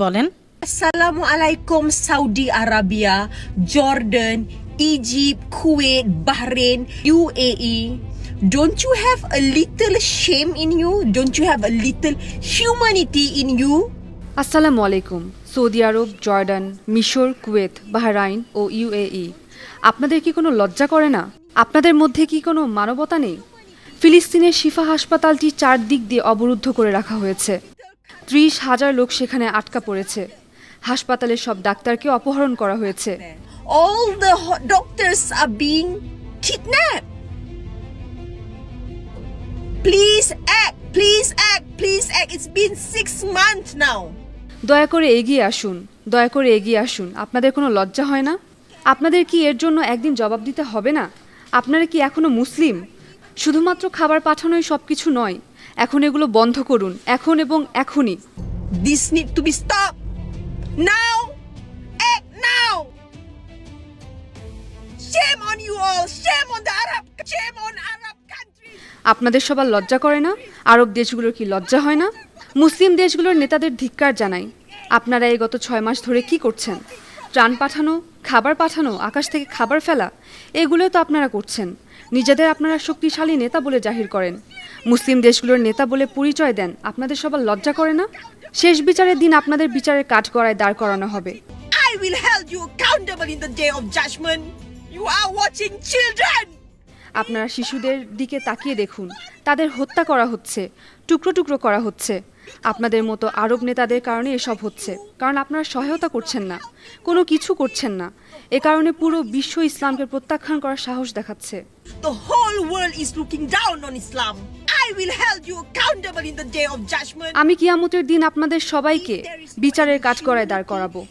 বলেন। আসসালামু আলাইকুম Saudi Arabia, Jordan, Egypt, Kuwait, Bahrain, UAE. Don't you have a little shame in you? Don't you have a little humanity in you? আসসালামু আলাইকুম। Saudi আরব, Jordan, মিশর, Kuwait, Bahrain ও UAE, আপনাদের কি কোনো লজ্জা করে না? আপনাদের মধ্যে কি কোনো মানবতা নেই? ফিলিস্তিনের শিফা হাসপাতালটি চারদিক দিয়ে অবরুদ্ধ করে রাখা হয়েছে। 30,000 লোক সেখানে আটকা পড়েছে। হাসপাতালের সব ডাক্তারকে অপহরণ করা হয়েছে। All the doctors are being kidnapped. Please act, please act, please act. It's been 6 months now. দয়া করে এগিয়ে আসুন, দয়া করে এগিয়ে আসুন। আপনাদের কোনো লজ্জা হয় না? আপনাদের কি এর জন্য একদিন জবাব দিতে হবে না? আপনারা কি এখনো মুসলিম? শুধুমাত্র খাবার পাঠানোই সব কিছু নয়। এখন এগুলো বন্ধ করুন, এখন এবং এখনই। This need to be stopped. Now! Act now! Shame on you all! Shame on the Arab countries! আপনাদের সবার লজ্জা করে না? আরব দেশগুলোর কি লজ্জা হয় না? মুসলিম দেশগুলোর নেতাদের ধিক্কার জানাই। আপনারা এই গত 6 মাস ধরে কি করছেন? ত্রাণ পাঠানো, খাবার পাঠানো, আকাশ থেকে খাবার ফেলা, এগুলোই তো আপনারা করছেন। নিজেদের আপনারা শক্তিশালী নেতা বলে জাহির করেন, মুসলিম দেশগুলোর নেতা বলে পরিচয় দেন। আপনাদের সবার লজ্জা করে না? শেষ বিচারের দিন আপনাদের বিচারের কাঠগড়ায় দাঁড় করানো হবে। I will hold you accountable in the day of judgment. You are watching children. আপনারা শিশুদের দিকে তাকিয়ে দেখুন, তাদের হত্যা করা হচ্ছে, টুকরো টুকরো করা হচ্ছে। আপনাদের মতো আরব নেতাদের কারণে এসব হচ্ছে, কারণ আপনারা সহায়তা করছেন না, কোনো কিছু করছেন না। এ কারণে পুরো বিশ্ব ইসলামকে প্রত্যাখ্যান করার সাহস দেখাচ্ছে। The whole world is looking down on Islam. I will hold you accountable in the day of judgment. আমি কিয়ামতের দিন আপনাদের সবাইকে বিচারের কাঠগড়ায় দাঁড় করাবো।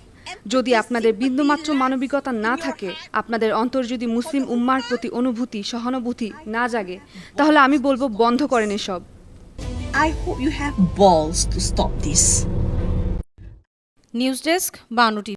যদি আপনাদের বিন্দুমাত্র মানবিকতা না থাকে, আপনাদের অন্তর যদি মুসলিম উম্মার প্রতি অনুভূতি, সহানুভূতি না জাগে, তাহলে আমি বলবো বন্ধ করেন এসব। I hope you have balls to stop this. News desk, 52টি।